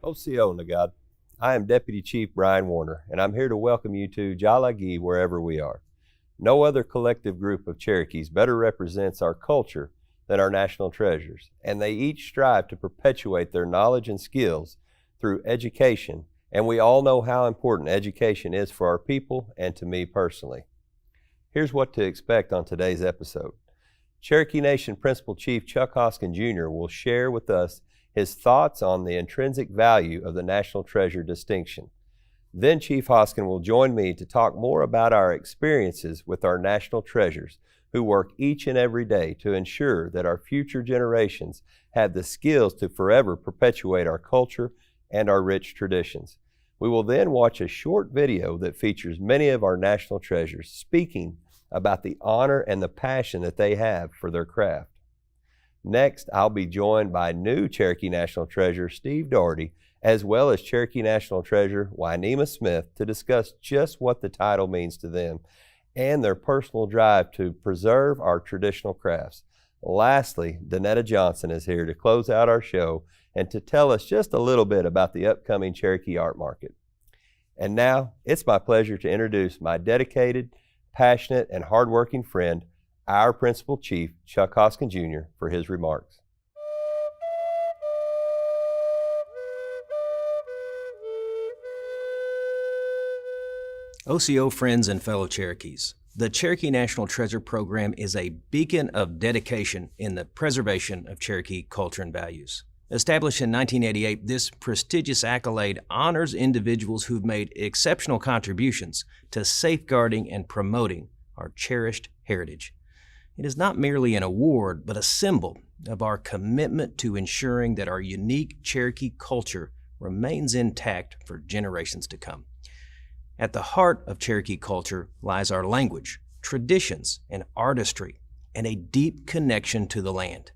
OCO, Nagad. I am Deputy Chief Bryan Warner, and I'm here to welcome you to Jalagi wherever we are. No other collective group of Cherokees better represents our culture than our national treasures, and they each strive to perpetuate their knowledge and skills through education, and we all know how important education is for our people and to me personally. Here's what to expect on today's episode. Cherokee Nation Principal Chief Chuck Hoskin Jr. will share with us his thoughts on the intrinsic value of the National Treasure distinction. Then Chief Hoskin will join me to talk more about our experiences with our national treasures, who work each and every day to ensure that our future generations have the skills to forever perpetuate our culture and our rich traditions. We will then watch a short video that features many of our national treasures speaking about the honor and the passion that they have for their craft. Next, I'll be joined by new Cherokee National Treasure Steve Daugherty, as well as Cherokee National Treasure Weynema Smith, to discuss just what the title means to them and their personal drive to preserve our traditional crafts. Lastly, Donetta Johnson is here to close out our show and to tell us just a little bit about the upcoming Cherokee Art Market. And now, it's my pleasure to introduce my dedicated, passionate, and hardworking friend, our Principal Chief, Chuck Hoskin Jr., for his remarks. OCO friends and fellow Cherokees, the Cherokee National Treasure Program is a beacon of dedication in the preservation of Cherokee culture and values. Established in 1988, this prestigious accolade honors individuals who've made exceptional contributions to safeguarding and promoting our cherished heritage. It is not merely an award, but a symbol of our commitment to ensuring that our unique Cherokee culture remains intact for generations to come. At the heart of Cherokee culture lies our language, traditions, and artistry, and a deep connection to the land.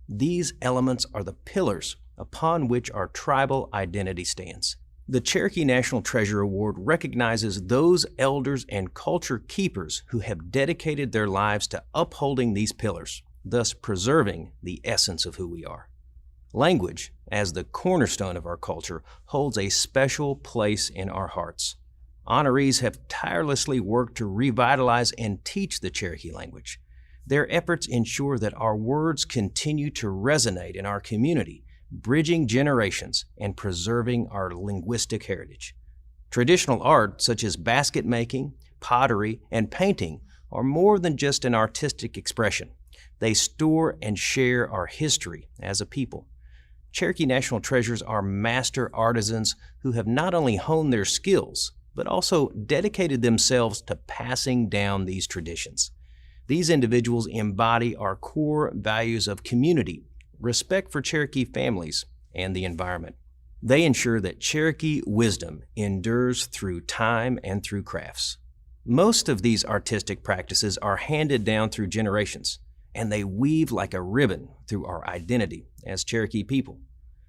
These elements are the pillars upon which our tribal identity stands. The Cherokee National Treasure Award recognizes those elders and culture keepers who have dedicated their lives to upholding these pillars, thus preserving the essence of who we are. Language, as the cornerstone of our culture, holds a special place in our hearts. Honorees have tirelessly worked to revitalize and teach the Cherokee language. Their efforts ensure that our words continue to resonate in our community, bridging generations and preserving our linguistic heritage. Traditional art, such as basket making, pottery, and painting, are more than just an artistic expression. They store and share our history as a people. Cherokee National Treasures are master artisans who have not only honed their skills, but also dedicated themselves to passing down these traditions. These individuals embody our core values of community, respect for Cherokee families, and the environment. They ensure that Cherokee wisdom endures through time and through crafts. Most of these artistic practices are handed down through generations, and they weave like a ribbon through our identity as Cherokee people.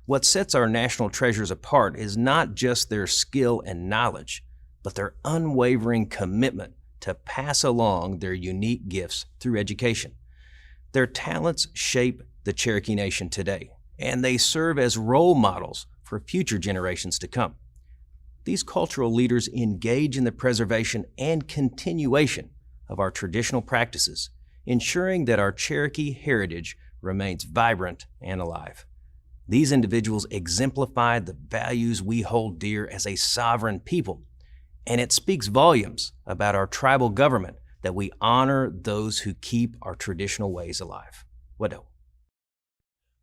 What sets our national treasures apart is not just their skill and knowledge, but their unwavering commitment to pass along their unique gifts through education. Their talents shape the Cherokee Nation today, and they serve as role models for future generations to come. These cultural leaders engage in the preservation and continuation of our traditional practices, ensuring that our Cherokee heritage remains vibrant and alive. These individuals exemplify the values we hold dear as a sovereign people, and it speaks volumes about our tribal government that we honor those who keep our traditional ways alive. Wado.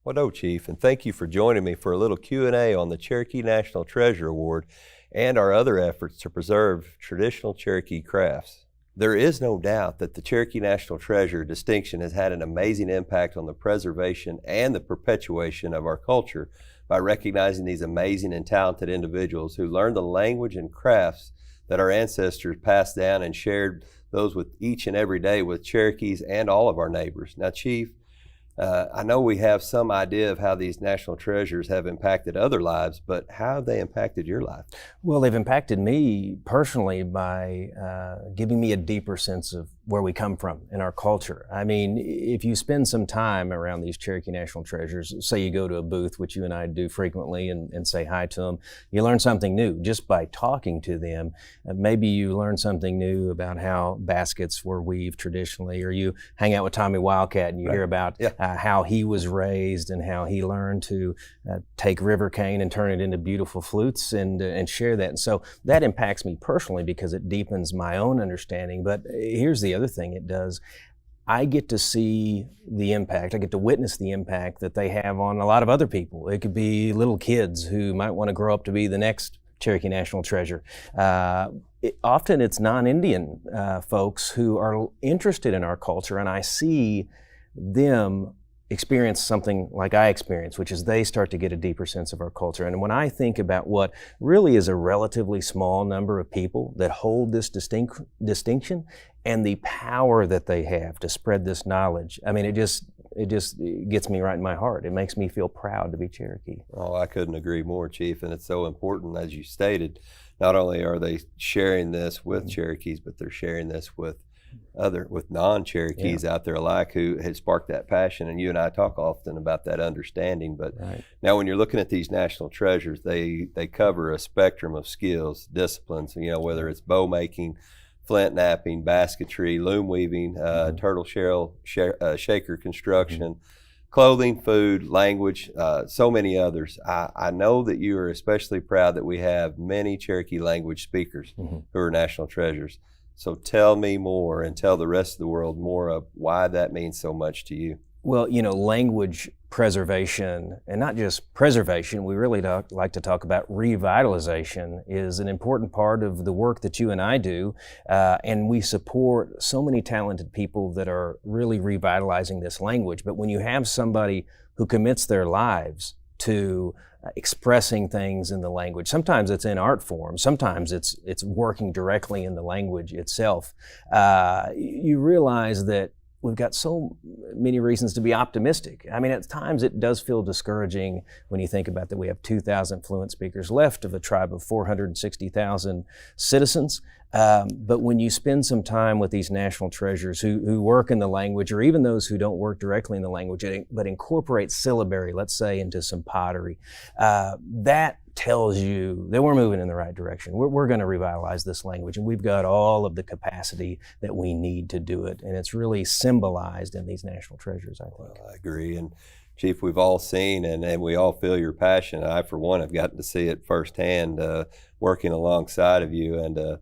Wado, Chief, and thank you for joining me for a little Q&A on the Cherokee National Treasure Award and our other efforts to preserve traditional Cherokee crafts. There is no doubt that the Cherokee National Treasure distinction has had an amazing impact on the preservation and the perpetuation of our culture by recognizing these amazing and talented individuals who learned the language and crafts that our ancestors passed down and shared those with each and every day with Cherokees and all of our neighbors. Now, Chief, I know we have some idea of how these national treasures have impacted other lives, but how have they impacted your life? Well, they've impacted me personally by giving me a deeper sense of where we come from in our culture. I mean, if you spend some time around these Cherokee National Treasures, say you go to a booth, which you and I do frequently, and say hi to them, you learn something new just by talking to them. Maybe you learn something new about how baskets were weaved traditionally, or you hang out with Tommy Wildcat and you hear about how he was raised and how he learned to take river cane and turn it into beautiful flutes and share that. And so that impacts me personally because it deepens my own understanding. But here's the other thing it does. I get to see the impact, I get to witness the impact that they have on a lot of other people. It could be little kids who might want to grow up to be the next Cherokee National Treasure. Often it's non-Indian folks who are interested in our culture, and I see them experience something like I experienced, which is they start to get a deeper sense of our culture. And when I think about what really is a relatively small number of people that hold this distinction and the power that they have to spread this knowledge, I mean, it just gets me right in my heart. It makes me feel proud to be Cherokee. Oh, I couldn't agree more, Chief. And it's so important, as you stated, not only are they sharing this with Cherokees, but they're sharing this with non-Cherokees out there alike who had sparked that passion. And you and I talk often about that understanding. But now when you're looking at these national treasures, they cover a spectrum of skills, disciplines, whether it's bow making, flint knapping, basketry, loom weaving, turtle shell shaker construction, clothing, food, language, so many others. I know that you are especially proud that we have many Cherokee language speakers who are national treasures. So tell me more and tell the rest of the world more of why that means so much to you. Well, language preservation, and not just preservation, we really like to talk about revitalization, is an important part of the work that you and I do. And we support so many talented people that are really revitalizing this language. But when you have somebody who commits their lives to expressing things in the language, sometimes it's in art form, sometimes it's working directly in the language itself, you realize that we've got so many reasons to be optimistic. I mean, at times it does feel discouraging when you think about that we have 2,000 fluent speakers left of a tribe of 460,000 citizens. But when you spend some time with these national treasures who work in the language, or even those who don't work directly in the language, but incorporate syllabary, let's say, into some pottery, that tells you that we're moving in the right direction. We're going to revitalize this language, and we've got all of the capacity that we need to do it. And it's really symbolized in these national treasures, I think. Well, I agree. And Chief, we've all seen and we all feel your passion. I, for one, have gotten to see it firsthand working alongside of you. And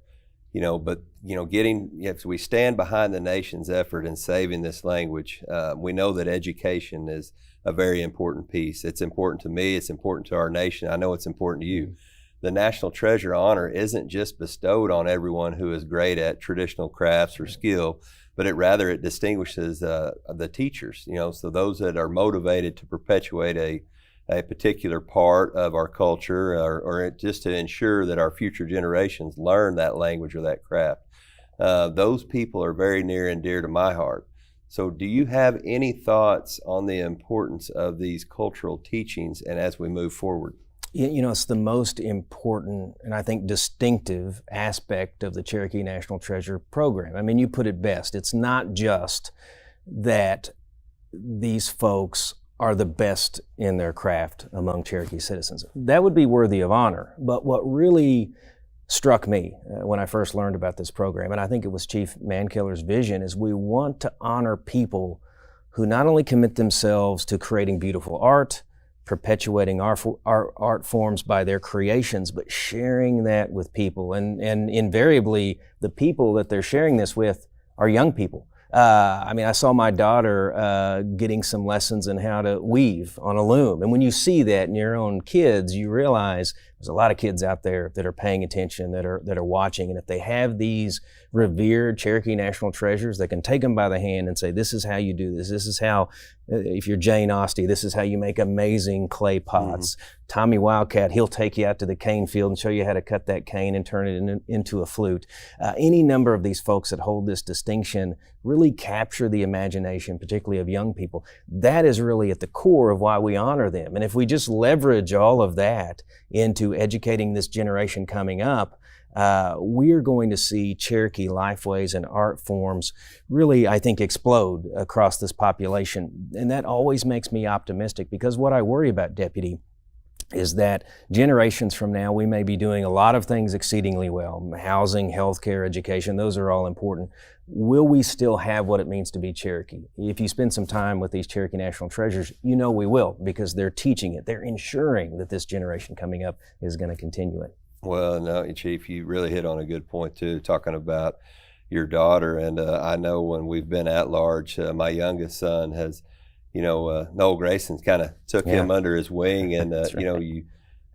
if we stand behind the nation's effort in saving this language, we know that education is a very important piece. It's important to me, it's important to our nation. I know it's important to you. The National Treasure honor isn't just bestowed on everyone who is great at traditional crafts or skill, but it distinguishes the teachers, so those that are motivated to perpetuate a particular part of our culture or just to ensure that our future generations learn that language or that craft. Those people are very near and dear to my heart. So do you have any thoughts on the importance of these cultural teachings and as we move forward? It's the most important and I think distinctive aspect of the Cherokee National Treasure program. I mean, you put it best. It's not just that these folks are the best in their craft among Cherokee citizens. That would be worthy of honor. But what really struck me when I first learned about this program, and I think it was Chief Mankiller's vision, is we want to honor people who not only commit themselves to creating beautiful art, perpetuating our art forms by their creations, but sharing that with people. And invariably, the people that they're sharing this with are young people. I saw my daughter getting some lessons in how to weave on a loom. And when you see that in your own kids, you realize there's a lot of kids out there that are paying attention, that are watching. And if they have these revered Cherokee National Treasures, they can take them by the hand and say, this is how you do this. This is how, if you're Jane Austen, this is how you make amazing clay pots. Mm-hmm. Tommy Wildcat, he'll take you out to the cane field and show you how to cut that cane and turn it into a flute. Any number of these folks that hold this distinction really capture the imagination, particularly of young people. That is really at the core of why we honor them. And if we just leverage all of that into educating this generation coming up, we're going to see Cherokee lifeways and art forms really, I think, explode across this population. And that always makes me optimistic, because what I worry about, Deputy, is that generations from now, we may be doing a lot of things exceedingly well. Housing, healthcare, education, those are all important. Will we still have what it means to be Cherokee? If you spend some time with these Cherokee National Treasures, you know we will, because they're teaching it. They're ensuring that this generation coming up is going to continue it. Well, no, Chief, you really hit on a good point too, talking about your daughter. And I know when we've been at large, my youngest son has, Noel Grayson's kind of took him under his wing, and right.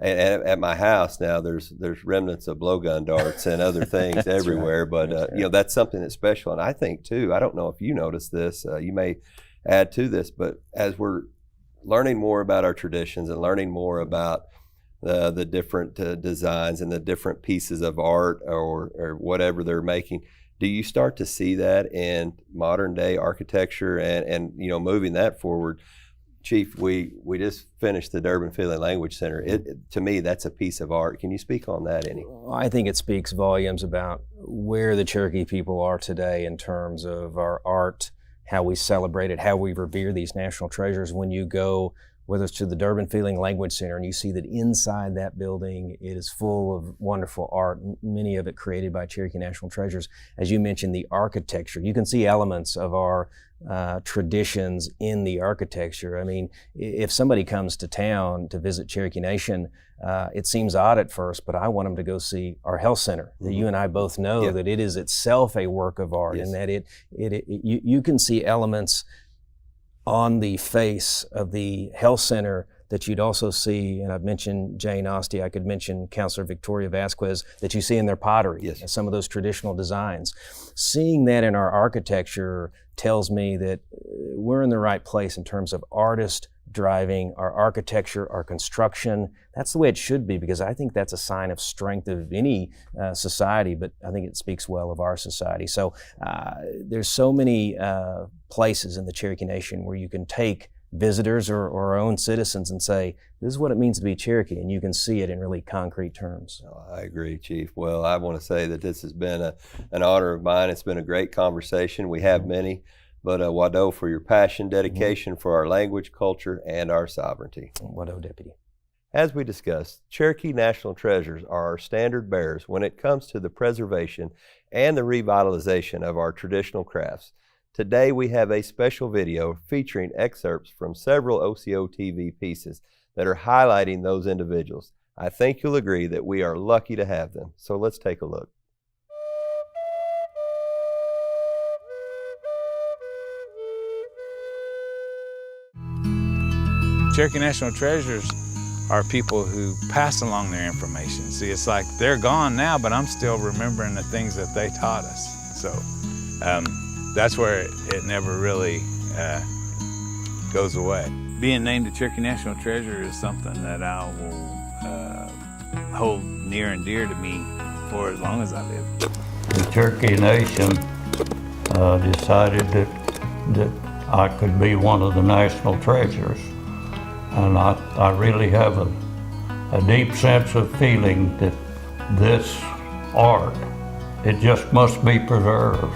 At my house now, there's remnants of blowgun darts and other things everywhere. Right. But that's something that's special. And I think too, I don't know if you noticed this, you may add to this, but as we're learning more about our traditions and learning more about the different designs and the different pieces of art or whatever they're making, do you start to see that in modern day architecture and moving that forward? Chief, we just finished the Durbin Field and Language Center. To me, that's a piece of art. Can you speak on that any? I think it speaks volumes about where the Cherokee people are today in terms of our art, how we celebrate it, how we revere these national treasures. When you go, whether it's to the Durbin Field and Language Center, and you see that inside that building it is full of wonderful art, many of it created by Cherokee National Treasures. As you mentioned, the architecture, you can see elements of our traditions in the architecture. I mean, if somebody comes to town to visit Cherokee Nation, it seems odd at first, but I want them to go see our health center. Mm-hmm. You and I both know that it is itself a work of art, and that you can see elements on the face of the health center that you'd also see, and I've mentioned Jane Ostie, I could mention Councilor Victoria Vasquez, that you see in their pottery, some of those traditional designs. Seeing that in our architecture tells me that we're in the right place in terms of artists driving our architecture, our construction. That's the way it should be, because I think that's a sign of strength of any society, but I think it speaks well of our society. So there's so many places in the Cherokee Nation where you can take visitors or our own citizens and say, this is what it means to be Cherokee, and you can see it in really concrete terms. Oh, I agree, Chief. Well, I want to say that this has been an honor of mine. It's been a great conversation. We have many, but Wado, for your passion, dedication for our language, culture, and our sovereignty. Wado, Deputy. As we discussed, Cherokee National Treasures are our standard bearers when it comes to the preservation and the revitalization of our traditional crafts. Today we have a special video featuring excerpts from several OCO TV pieces that are highlighting those individuals. I think you'll agree that we are lucky to have them. So let's take a look. Cherokee National Treasures are people who pass along their information. See, it's like they're gone now, but I'm still remembering the things that they taught us. So that's where it never really goes away. Being named the Cherokee National Treasure is something that I will hold near and dear to me for as long as I live. The Cherokee Nation decided that I could be one of the national treasures. And I really have a deep sense of feeling that this art, it just must be preserved.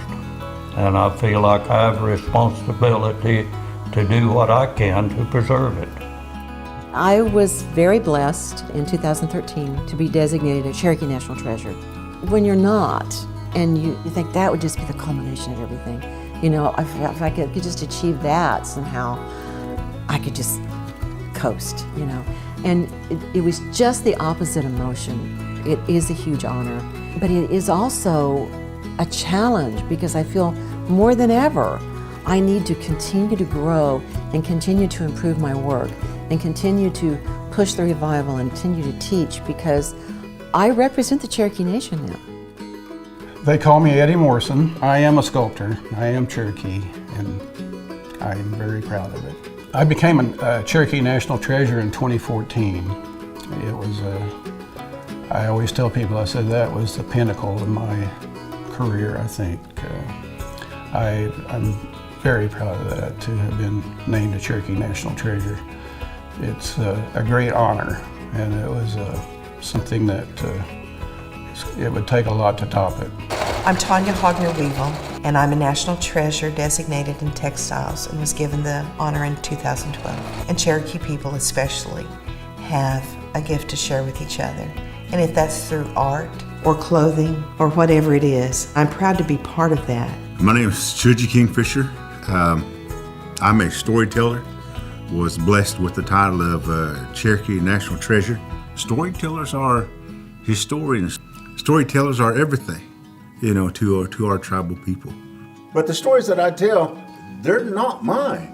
And I feel like I have a responsibility to do what I can to preserve it. I was very blessed in 2013 to be designated a Cherokee National Treasure. When you're not, and you think that would just be the culmination of everything, if I could just achieve that somehow, I could just coast, And it was just the opposite emotion. It is a huge honor, but it is also a challenge, because I feel more than ever I need to continue to grow and continue to improve my work and continue to push the revival and continue to teach, because I represent the Cherokee Nation now. They call me Eddie Morrison. I am a sculptor. I am Cherokee, and I am very proud of it. I became a Cherokee National Treasure in 2014. It was, I always tell people, I said that was the pinnacle of my career, I think. I'm very proud of that, to have been named a Cherokee National Treasure. It's a great honor, and it was something that it would take a lot to top it. I'm Tanya Hogner-Weevil, and I'm a National Treasure designated in textiles and was given the honor in 2012. And Cherokee people especially have a gift to share with each other. And if that's through art or clothing or whatever it is, I'm proud to be part of that. My name is Chuji Kingfisher. I'm a storyteller, was blessed with the title of Cherokee National Treasure. Storytellers are historians. Storytellers are everything, to our tribal people. But the stories that I tell, they're not mine.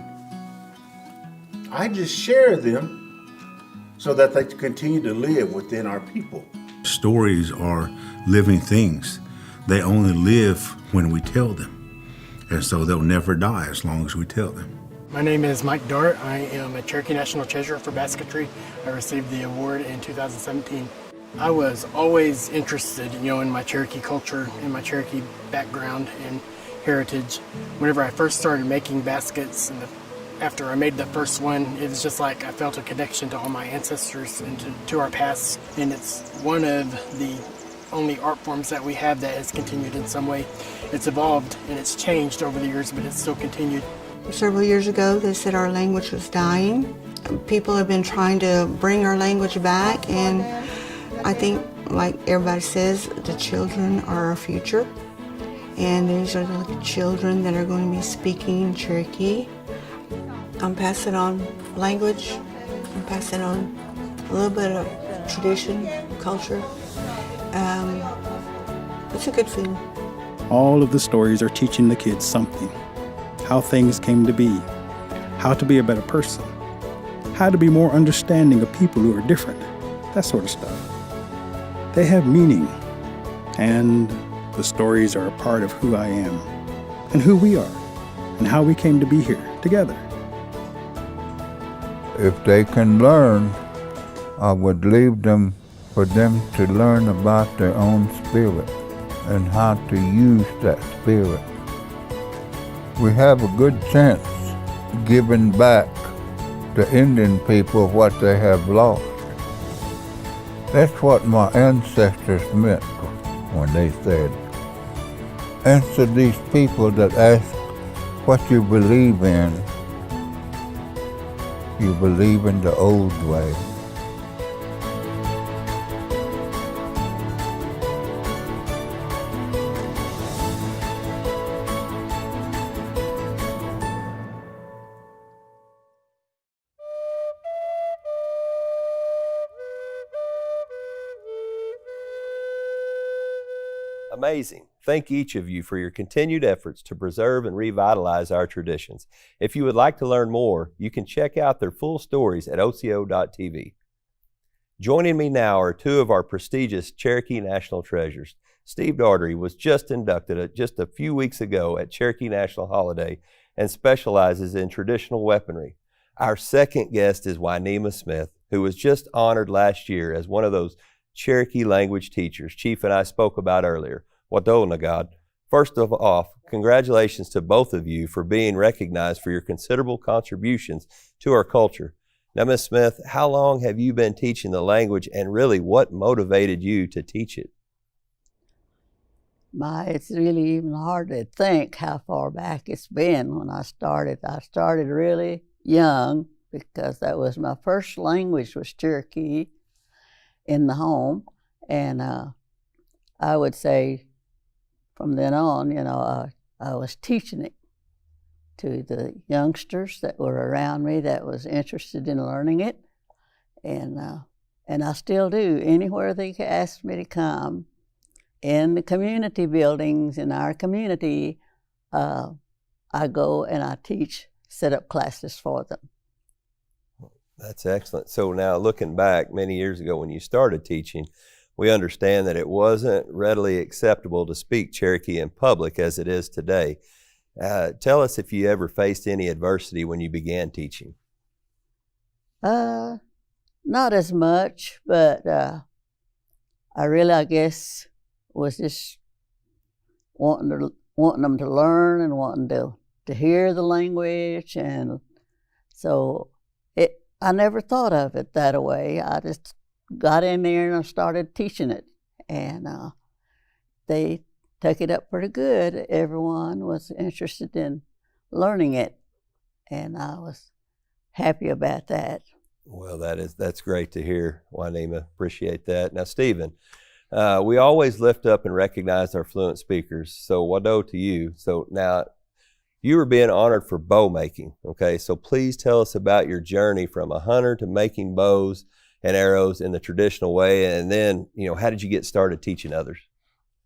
I just share them so that they continue to live within our people. Stories are living things. They only live when we tell them. And so they'll never die as long as we tell them. My name is Mike Dart. I am a Cherokee National Treasure for basketry. I received the award in 2017. I was always interested, in my Cherokee culture, in my Cherokee background and heritage. Whenever I first started making baskets, and after I made the first one, it was just like I felt a connection to all my ancestors and to our past. And it's one of the only art forms that we have that has continued in some way. It's evolved and it's changed over the years, but it's still continued. Several years ago, they said our language was dying. People have been trying to bring our language back, and I think, like everybody says, the children are our future. And these are the children that are going to be speaking Cherokee. I'm passing on language. I'm passing on a little bit of tradition, culture. It's a good feeling. All of the stories are teaching the kids something. How things came to be, how to be a better person, how to be more understanding of people who are different, that sort of stuff. They have meaning, and the stories are a part of who I am, and who we are, and how we came to be here together. If they can learn, I would leave them for them to learn about their own spirit and how to use that spirit. We have a good chance giving back to Indian people what they have lost. That's what my ancestors meant when they said, answer these people that ask what you believe in. You believe in the old way. Amazing. Thank each of you for your continued efforts to preserve and revitalize our traditions. If you would like to learn more, you can check out their full stories at oco.tv. Joining me now are two of our prestigious Cherokee National Treasures. Steve Daugherty was just inducted just a few weeks ago at Cherokee National Holiday and specializes in traditional weaponry. Our second guest is Weynema Smith, who was just honored last year as one of those Cherokee language teachers Chief and I spoke about earlier. Wadonagad. First of all, congratulations to both of you for being recognized for your considerable contributions to our culture. Now, Ms. Smith, how long have you been teaching the language, and really what motivated you to teach it? It's really even hard to think how far back it's been when I started. I started really young because that was my first language was Cherokee in the home, and I would say from then on, I was teaching it to the youngsters that were around me that was interested in learning it, and I still do. Anywhere they ask me to come, in the community buildings in our community, I go and I teach, set up classes for them. That's excellent. So now looking back many years ago when you started teaching, we understand that it wasn't readily acceptable to speak Cherokee in public as it is today. Tell us if you ever faced any adversity when you began teaching. Not as much, but I guess, was just wanting to wanting them to learn and wanting to hear the language. And so I never thought of it that way. I just got in there and I started teaching it. And they took it up pretty good. Everyone was interested in learning it. And I was happy about that. Well, that's great to hear, Weynema. Appreciate that. Now, Stephen, we always lift up and recognize our fluent speakers. So, Wado to you. So now, you were being honored for bow making. Okay, so please tell us about your journey from a hunter to making bows and arrows in the traditional way, and then how did you get started teaching others?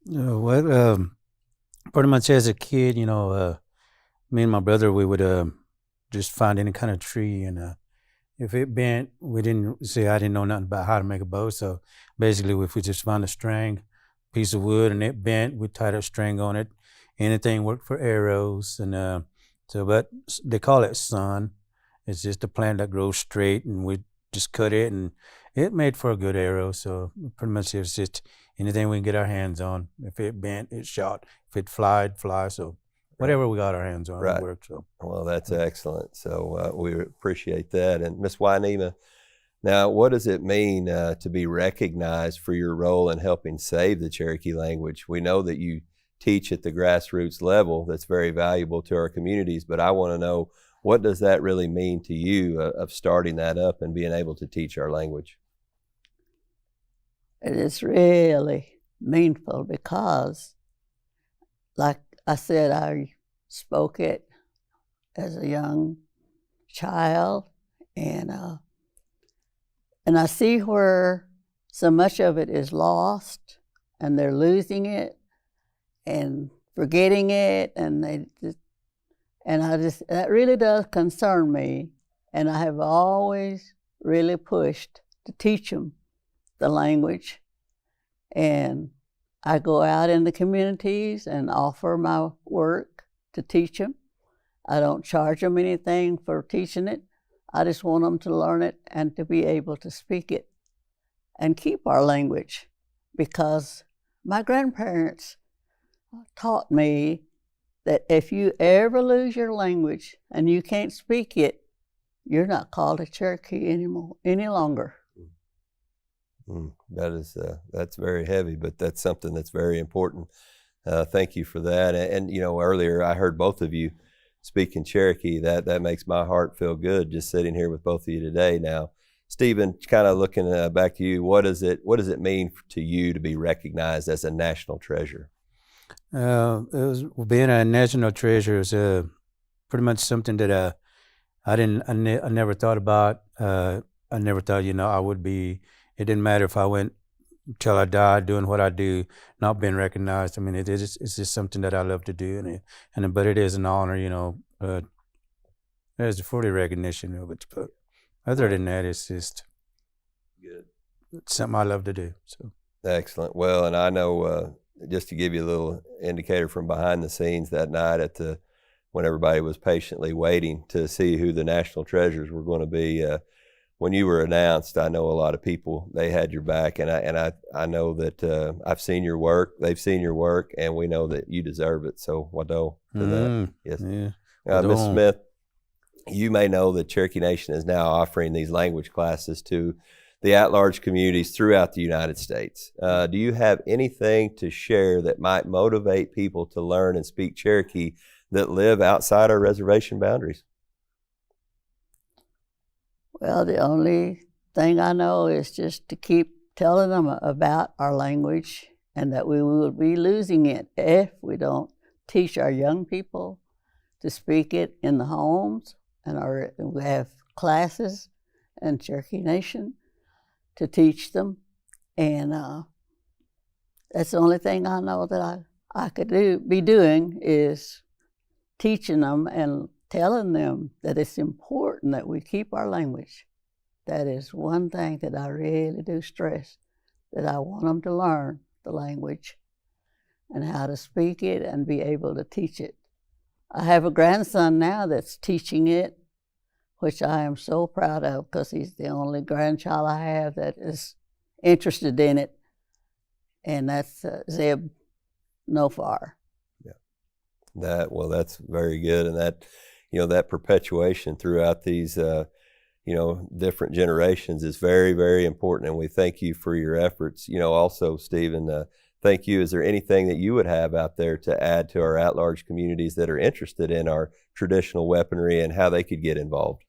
Pretty much as a kid, me and my brother, we would just find any kind of tree, and if it bent, I didn't know nothing about how to make a bow. So basically, if we just found a string, piece of wood, and it bent, we tied a string on it. Anything worked for arrows, and but they call it sun. It's just a plant that grows straight, and we just cut it, and it made for a good arrow. So pretty much it's just anything we can get our hands on. If it bent, it shot. If it fly. So whatever we got our hands on, it worked. So. Well, that's excellent. So we appreciate that. And Miss Weynema, now what does it mean to be recognized for your role in helping save the Cherokee language? We know that you teach at the grassroots level. That's very valuable to our communities, but I want to know, what does that really mean to you of starting that up and being able to teach our language? It is really meaningful because, like I said, I spoke it as a young child, and I see where so much of it is lost, and they're losing it and forgetting it, and that really does concern me. And I have always really pushed to teach them the language. And I go out in the communities and offer my work to teach them. I don't charge them anything for teaching it. I just want them to learn it and to be able to speak it and keep our language, because my grandparents taught me that if you ever lose your language and you can't speak it, you're not called a Cherokee any longer. That's very heavy, but that's something that's very important. Thank you for that. And earlier I heard both of you speak in Cherokee. That makes my heart feel good just sitting here with both of you today. Now, Stephen, kind of looking back to you, what does it mean to you to be recognized as a national treasure? Being a national treasure is pretty much something that I never thought about. I never thought, I would be. It didn't matter if I went till I died doing what I do, not being recognized. I mean, it's just something that I love to do, but it is an honor, there's for the recognition of it. But other than that, it's just good. It's something I love to do. So excellent. Well, and I know just to give you a little indicator from behind the scenes that night when everybody was patiently waiting to see who the national treasures were going to be. When you were announced, I know a lot of people, they had your back, and I know that I've seen your work, they've seen your work, and we know that you deserve it. So, Wado for that. Yes. Yeah. Ms. Smith, you may know that Cherokee Nation is now offering these language classes to the at-large communities throughout the United States. Do you have anything to share that might motivate people to learn and speak Cherokee that live outside our reservation boundaries? Well, the only thing I know is just to keep telling them about our language, and that we will be losing it if we don't teach our young people to speak it in the homes. And we have classes in Cherokee Nation to teach them. And that's the only thing I know that I could be doing is teaching them and telling them that it's important that we keep our language. That is one thing that I really do stress, that I want them to learn the language and how to speak it and be able to teach it. I have a grandson now that's teaching it, which I am so proud of, because he's the only grandchild I have that is interested in it, and that's Zeb Nofar. Yeah. That's very good, and that, that perpetuation throughout these, different generations is very, very important, and we thank you for your efforts. Also, Stephen, thank you. Is there anything that you would have out there to add to our at-large communities that are interested in our traditional weaponry and how they could get involved?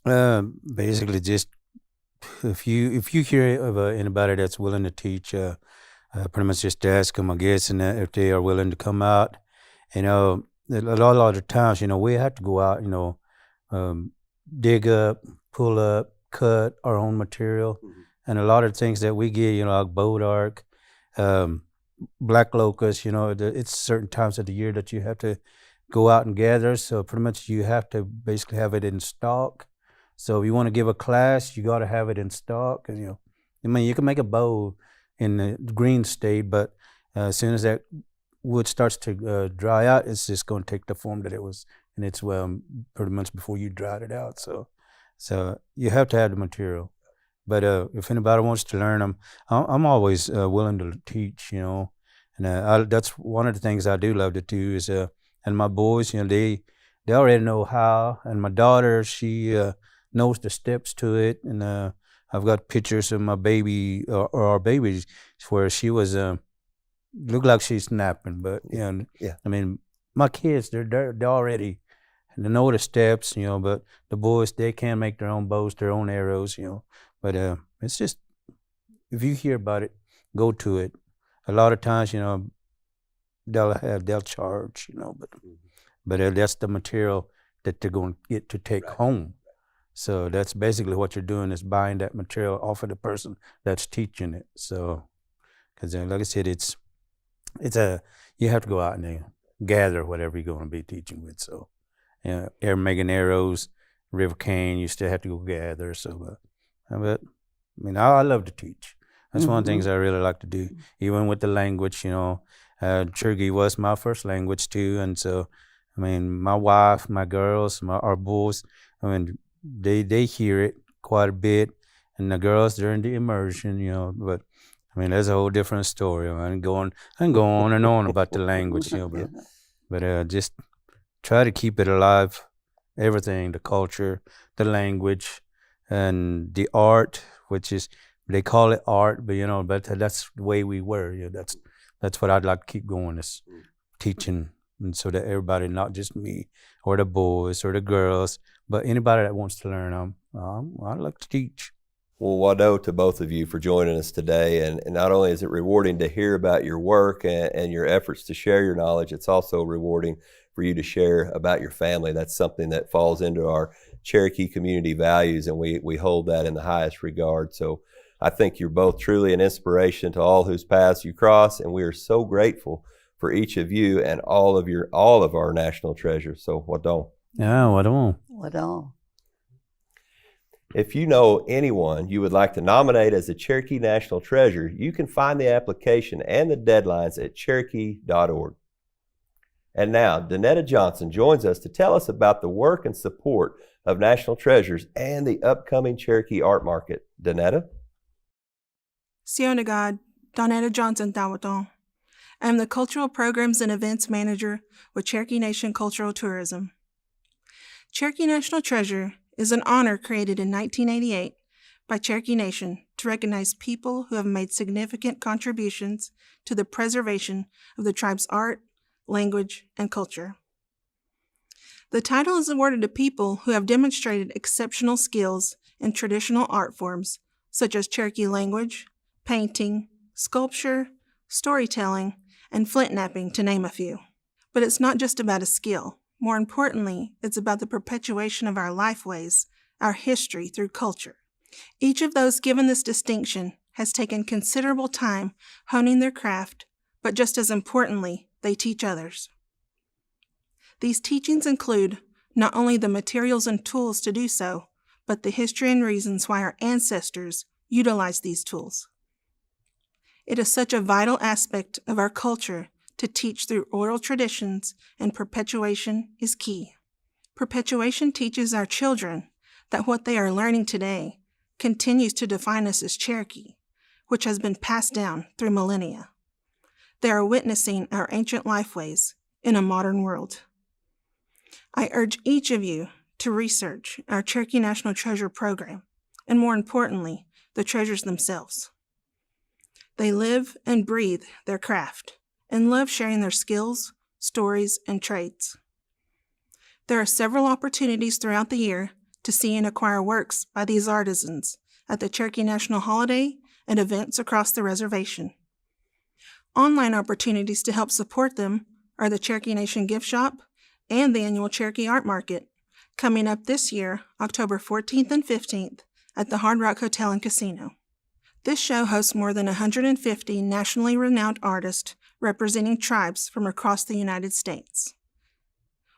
Basically, just if you hear of anybody that's willing to teach, pretty much just ask them, I guess, and if they are willing to come out. A lot of times, we have to go out, dig up, pull up, cut our own material, and a lot of things that we get, like boat arc, black locust, it's certain times of the year that you have to go out and gather. So pretty much you have to basically have it in stock. So if you want to give a class, you got to have it in stock. And, you can make a bow in the green state, but as soon as that wood starts to dry out, it's just going to take the form that it was in its pretty much before you dried it out. So you have to have the material. But if anybody wants to learn them, I'm always willing to teach, and that's one of the things I do love to do is, and my boys, they already know how, and my daughter, she knows the steps to it, and I've got pictures of my baby or our babies where she was looked like she's napping, but my kids, they're already, they know the steps, but the boys, they can make their own bows, their own arrows, but it's just, if you hear about it, go to it. A lot of times, they'll charge, but that's the material that they're going to get to take home. So that's basically what you're doing, is buying that material off of the person that's teaching it. So, because like I said, you have to go out and gather whatever you're going to be teaching with. So, making arrows, river cane, you still have to go gather. So, but I love to teach. That's one of the things I really like to do, even with the language. Cherokee was my first language too, and so my wife, my girls, our boys, they hear it quite a bit, and the girls during the immersion, but that's a whole different story. I can go on and on about the language, but just try to keep it alive, everything, the culture, the language, and the art, which is, they call it art, but that's the way we were. That's what I'd like to keep going, is teaching, and so that everybody, not just me or the boys or the girls, but anybody that wants to learn, I'd like to teach. Well, wado to both of you for joining us today. And not only is it rewarding to hear about your work and your efforts to share your knowledge, it's also rewarding for you to share about your family. That's something that falls into our Cherokee community values, and we hold that in the highest regard. So I think you're both truly an inspiration to all whose paths you cross, and we are so grateful for each of you and all of our national treasures. So wado. Yeah, wado. Wado. If you know anyone you would like to nominate as a Cherokee National Treasure, you can find the application and the deadlines at cherokee.org. And now, Donetta Johnson joins us to tell us about the work and support of National Treasures and the upcoming Cherokee Art Market. Donetta? Sionagad, Donetta Johnson Tawaton. I am the Cultural Programs and Events Manager with Cherokee Nation Cultural Tourism. Cherokee National Treasure is an honor created in 1988 by Cherokee Nation to recognize people who have made significant contributions to the preservation of the tribe's art, language, and culture. The title is awarded to people who have demonstrated exceptional skills in traditional art forms such as Cherokee language, painting, sculpture, storytelling, and flint knapping, to name a few. But it's not just about a skill. More importantly, it's about the perpetuation of our lifeways, our history through culture. Each of those given this distinction has taken considerable time honing their craft, but just as importantly, they teach others. These teachings include not only the materials and tools to do so, but the history and reasons why our ancestors utilized these tools. It is such a vital aspect of our culture to teach through oral traditions, and perpetuation is key. Perpetuation teaches our children that what they are learning today continues to define us as Cherokee, which has been passed down through millennia. They are witnessing our ancient lifeways in a modern world. I urge each of you to research our Cherokee National Treasure program, and more importantly, the treasures themselves. They live and breathe their craft and love sharing their skills, stories, and trades. There are several opportunities throughout the year to see and acquire works by these artisans at the Cherokee National Holiday and events across the reservation. Online opportunities to help support them are the Cherokee Nation Gift Shop and the annual Cherokee Art Market, coming up this year, October 14th and 15th, at the Hard Rock Hotel and Casino. This show hosts more than 150 nationally renowned artists representing tribes from across the United States.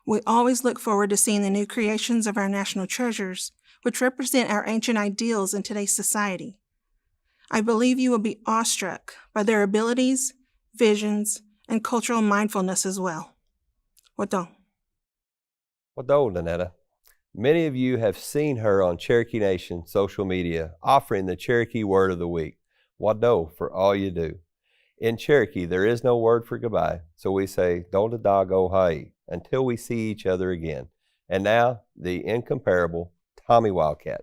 We always look forward to seeing the new creations of our national treasures, which represent our ancient ideals in today's society. I believe you will be awestruck by their abilities, visions, and cultural mindfulness as well. Wadon. Wadon, Danetta. Many of you have seen her on Cherokee Nation social media offering the Cherokee word of the week, Wado, for all you do. In Cherokee, there is no word for goodbye, so we say Doldago Hai until we see each other again. And now, the incomparable Tommy Wildcat.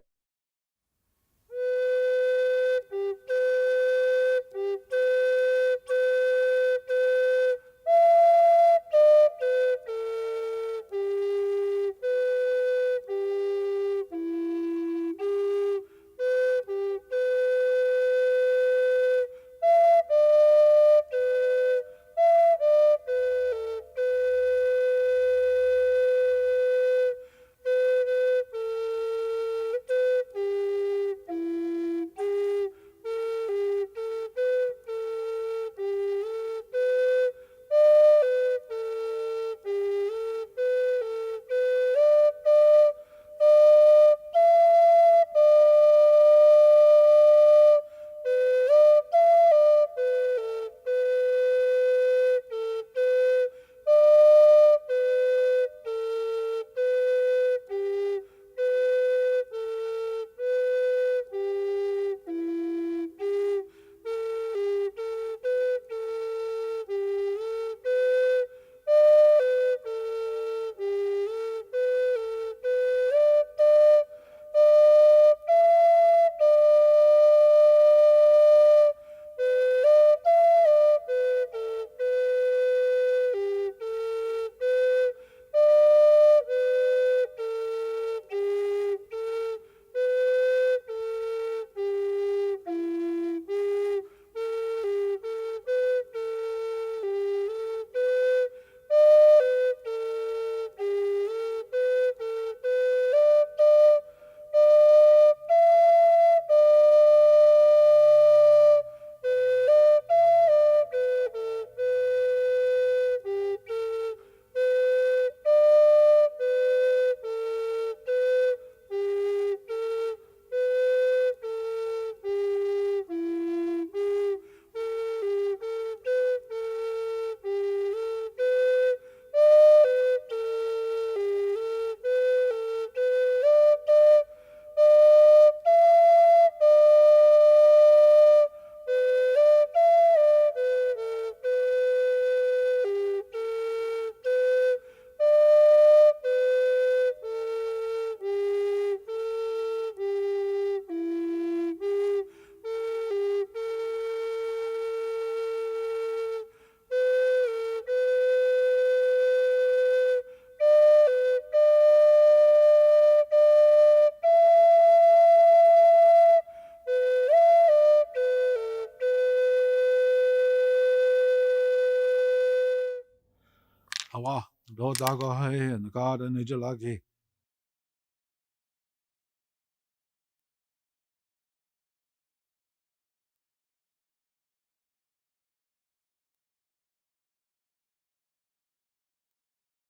Hawa, do dago hai and God and Nijilagi.